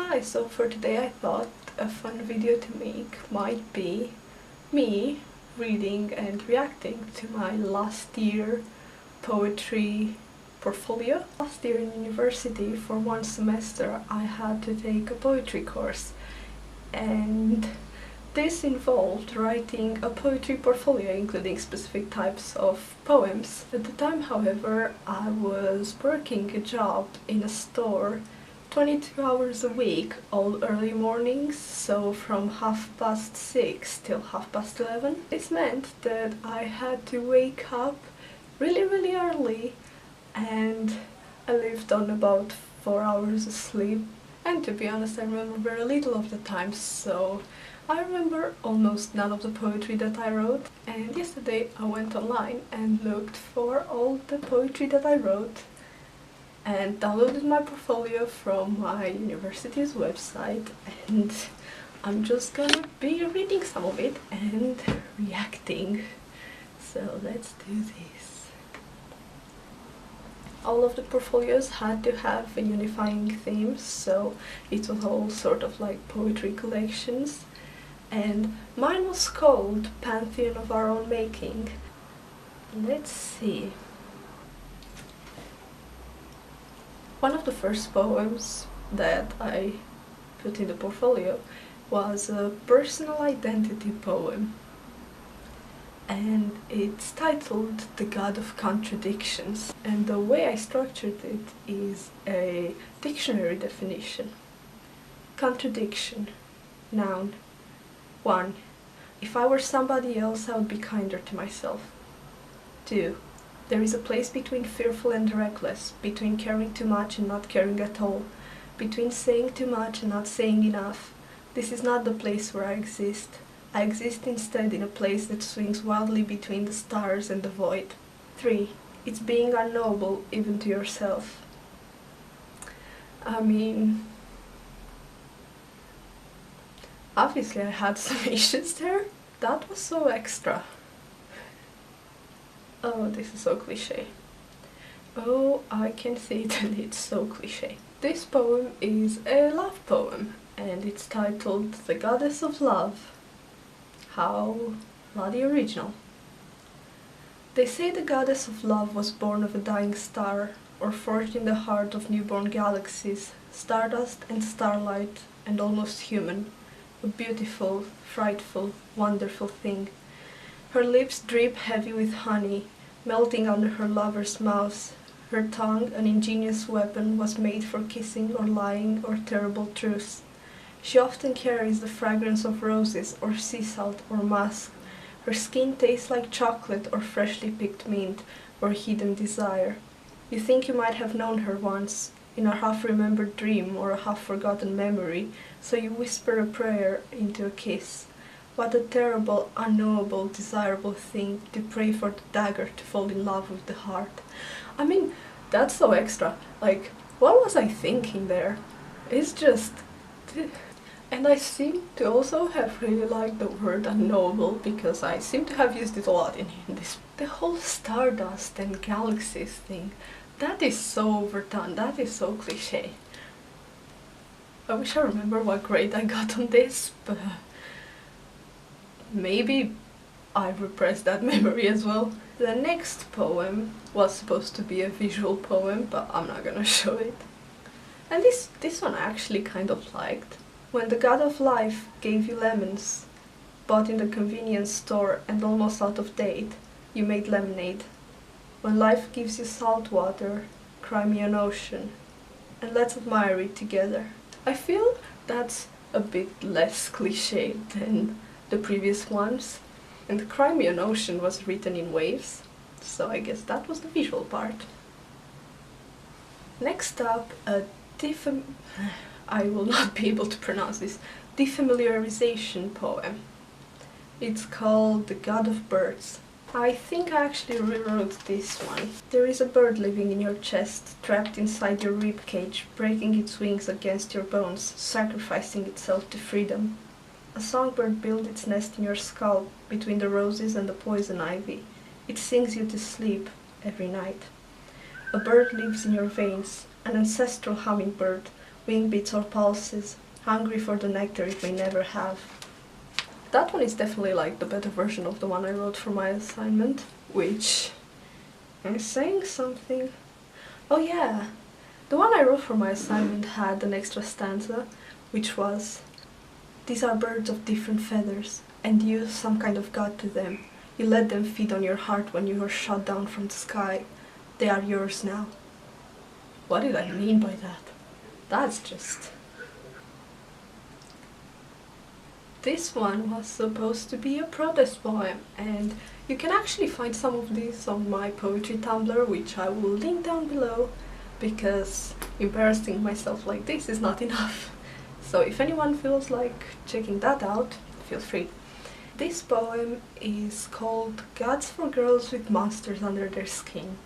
Hi, so for today I thought a fun video to make might be me reading and reacting to my last year poetry portfolio. Last year in university, for one semester, I had to take a poetry course, and this involved writing a poetry portfolio including specific types of poems. At the time, however, I was working a job in a store 22 hours a week, all early mornings, so from 6:30 till 11:30. This meant that I had to wake up really early, and I lived on about 4 hours of sleep. And to be honest, I remember very little of the time, so I remember almost none of the poetry that I wrote. And yesterday I went online and looked for all the poetry that I wrote and downloaded my portfolio from my university's website, and I'm just gonna be reading some of it and reacting. So let's do this. All of the portfolios had to have a unifying theme, so it was all sort of like poetry collections, and mine was called Pantheon of Our Own Making. Let's see. One of the first poems that I put in the portfolio was a personal identity poem, and it's titled The God of Contradictions, and the way I structured it is a dictionary definition. Contradiction. Noun. 1. If I were somebody else, I would be kinder to myself. 2. There is a place between fearful and reckless, between caring too much and not caring at all, between saying too much and not saying enough. This is not the place where I exist. I exist instead in a place that swings wildly between the stars and the void. 3. It's being unknowable even to yourself. I mean, obviously I had some issues there. That was so extra. Oh, this is so cliché. Oh, I can see that it's so cliché. This poem is a love poem, and it's titled The Goddess of Love. How bloody original. They say the goddess of love was born of a dying star, or forged in the heart of newborn galaxies, stardust and starlight, and almost human. A beautiful, frightful, wonderful thing. Her lips drip heavy with honey, melting under her lover's mouth. Her tongue, an ingenious weapon, was made for kissing or lying or terrible truths. She often carries the fragrance of roses or sea salt or musk. Her skin tastes like chocolate or freshly picked mint or hidden desire. You think you might have known her once, in a half-remembered dream or a half-forgotten memory, so you whisper a prayer into a kiss. What a terrible, unknowable, desirable thing to pray for the dagger to fall in love with the heart. I mean, that's so extra. Like, what was I thinking there? It's just... And I seem to also have really liked the word unknowable, because I seem to have used it a lot in this. The whole stardust and galaxies thing, that is so overdone, that is so cliché. I wish I remember what grade I got on this, but... maybe I repressed that memory as well. The next poem was supposed to be a visual poem, but I'm not gonna show it. And this one I actually kind of liked. When the god of life gave you lemons, bought in the convenience store and almost out of date, you made lemonade. When life gives you salt water, cry me an ocean, and let's admire it together. I feel that's a bit less cliché than the previous ones, and the Crimean Ocean was written in waves, so I guess that was the visual part. Next up, a I will not be able to pronounce this, defamiliarization poem. It's called The God of Birds. I think I actually rewrote this one. There is a bird living in your chest, trapped inside your ribcage, breaking its wings against your bones, sacrificing itself to freedom. A songbird builds its nest in your skull, between the roses and the poison ivy. It sings you to sleep every night. A bird lives in your veins, an ancestral hummingbird, wing beats or pulses, hungry for the nectar it may never have. That one is definitely like the better version of the one I wrote for my assignment, which is saying something. Oh yeah, the one I wrote for my assignment had an extra stanza, which was, "These are birds of different feathers, and you some kind of god to them. You let them feed on your heart when you were shot down from the sky. They are yours now." What did I mean by that? That's just... This one was supposed to be a protest poem, and you can actually find some of these on my poetry Tumblr, which I will link down below, because embarrassing myself like this is not enough. So if anyone feels like checking that out, feel free. This poem is called "Gods for Girls with Monsters Under Their Skin."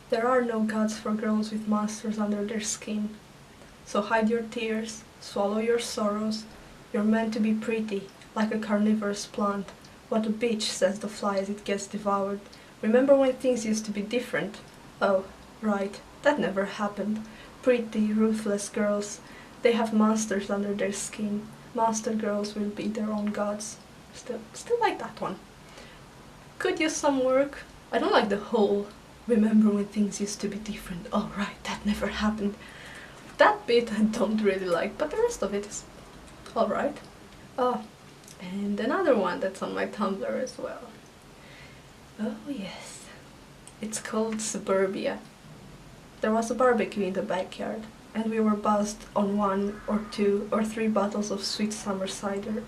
There are no gods for girls with monsters under their skin. So hide your tears, swallow your sorrows. You're meant to be pretty, like a carnivorous plant. "What a bitch," says the fly as it gets devoured. "Remember when things used to be different?" Oh, right, that never happened. Pretty, ruthless girls. They have monsters under their skin. Monster girls will be their own gods. Still like that one. Could use some work. I don't like the whole "remember when things used to be different. Oh right, that never happened." That bit I don't really like, but the rest of it is alright. Oh, and another one that's on my Tumblr as well. Oh yes. It's called "Suburbia." There was a barbecue in the backyard, and we were buzzed on 1 or 2 or 3 bottles of sweet summer cider.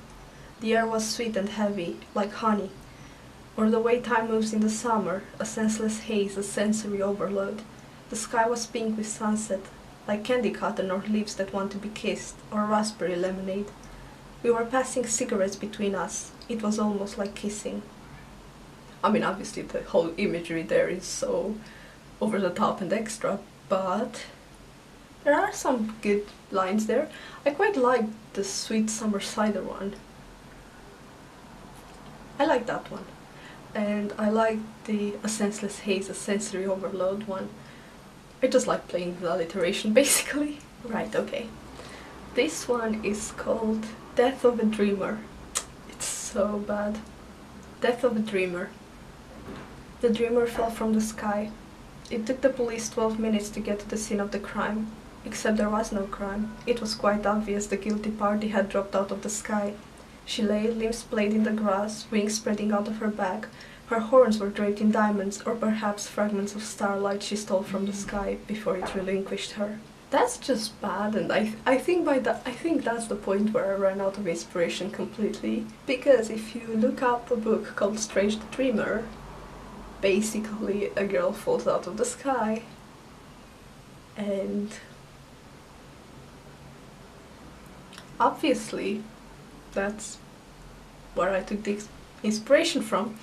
The air was sweet and heavy, like honey, or the way time moves in the summer, a senseless haze, a sensory overload. The sky was pink with sunset, like candy cotton or leaves that want to be kissed, or raspberry lemonade. We were passing cigarettes between us. It was almost like kissing. I mean, obviously the whole imagery there is so over the top and extra, but there are some good lines there. I quite like the sweet summer cider one. I like that one. And I like the "a senseless haze, a sensory overload" one. I just like playing with alliteration, basically. Right, okay. This one is called "Death of a Dreamer." It's so bad. Death of a dreamer. The dreamer fell from the sky. It took the police 12 minutes to get to the scene of the crime. Except there was no crime. It was quite obvious the guilty party had dropped out of the sky. She lay, limbs splayed in the grass, wings spreading out of her back. Her horns were draped in diamonds, or perhaps fragments of starlight she stole from the sky before it relinquished her. That's just bad, and I think that's the point where I ran out of inspiration completely. Because if you look up a book called Strange the Dreamer, basically a girl falls out of the sky, and obviously that's where I took the inspiration from.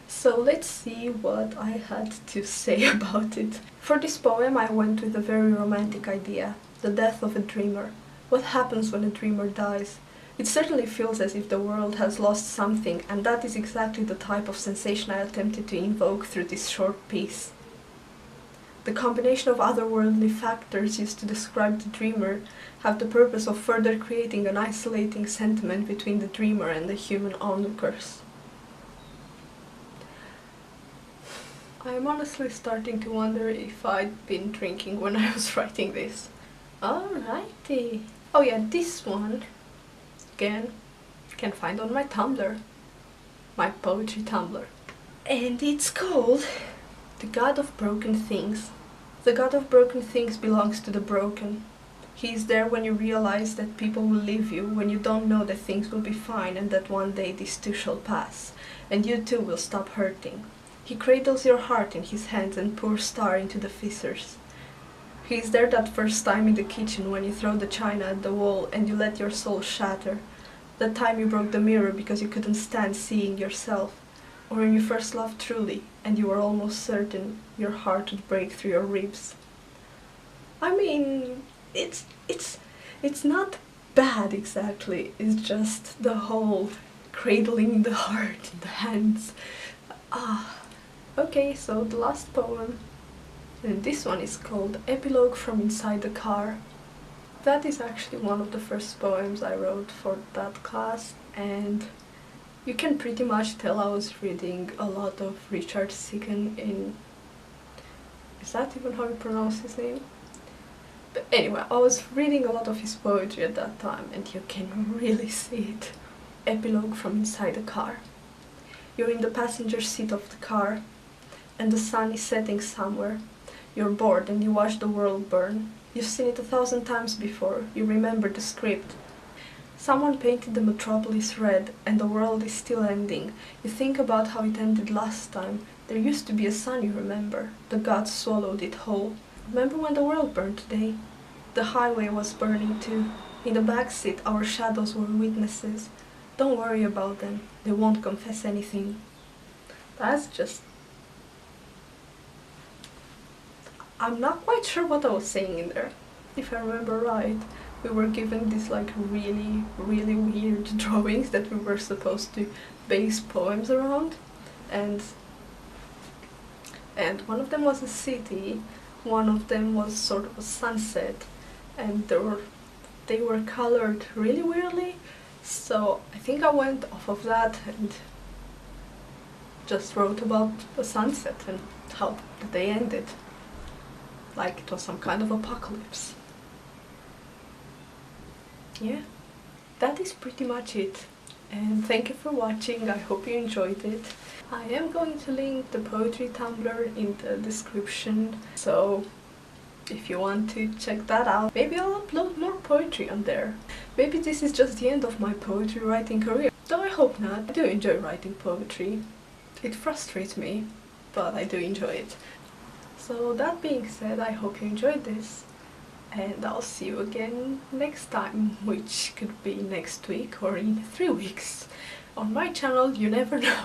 So let's see what I had to say about it. For this poem I went with a very romantic idea, the death of a dreamer. What happens when a dreamer dies? It certainly feels as if the world has lost something, and that is exactly the type of sensation I attempted to invoke through this short piece. The combination of otherworldly factors used to describe the dreamer have the purpose of further creating an isolating sentiment between the dreamer and the human onlookers. I am honestly starting to wonder if I'd been drinking when I was writing this. Alrighty. Oh yeah, this one, again, you can find on my Tumblr. My poetry Tumblr. And it's called "The God of Broken Things." The God of broken things belongs to the broken. He is there when you realize that people will leave you, when you don't know that things will be fine and that one day this too shall pass, and you too will stop hurting. He cradles your heart in his hands and pours star into the fissures. He is there that first time in the kitchen when you throw the china at the wall and you let your soul shatter. That time you broke the mirror because you couldn't stand seeing yourself. Or when you first loved truly and you were almost certain your heart would break through your ribs. I mean, it's not bad exactly, it's just the whole cradling the heart in the hands. Okay, so the last poem, and this one is called "Epilogue from Inside the Car." that is actually one of the first poems I wrote for that class, and you can pretty much tell I was reading a lot of Richard Sicken in... is that even how you pronounce his name? But anyway, I was reading a lot of his poetry at that time, and you can really see it. Epilogue from inside the car. You're in the passenger seat of the car, and the sun is setting somewhere. You're bored and you watch the world burn. You've seen it 1,000 times before. You remember the script. Someone painted the metropolis red, and the world is still ending. You think about how it ended last time. There used to be a sun, you remember. The gods swallowed it whole. Remember when the world burned today? The highway was burning too. In the backseat, our shadows were witnesses. Don't worry about them. They won't confess anything. That's just... I'm not quite sure what I was saying in there. If I remember right, we were given these like really weird drawings that we were supposed to base poems around, and one of them was a city, one of them was sort of a sunset, and they were colored really weirdly. So I think I went off of that and just wrote about the sunset and how the day ended, like it was some kind of apocalypse. Yeah, that is pretty much it, and thank you for watching. I hope you enjoyed it. I am going to link the poetry Tumblr in the description, so if you want to check that out. Maybe I'll upload more poetry on there. Maybe this is just the end of my poetry writing career, though I hope not. I do enjoy writing poetry. It frustrates me, but I do enjoy it. So that being said, I hope you enjoyed this, and I'll see you again next time, which could be next week or in 3 weeks. On my channel, you never know.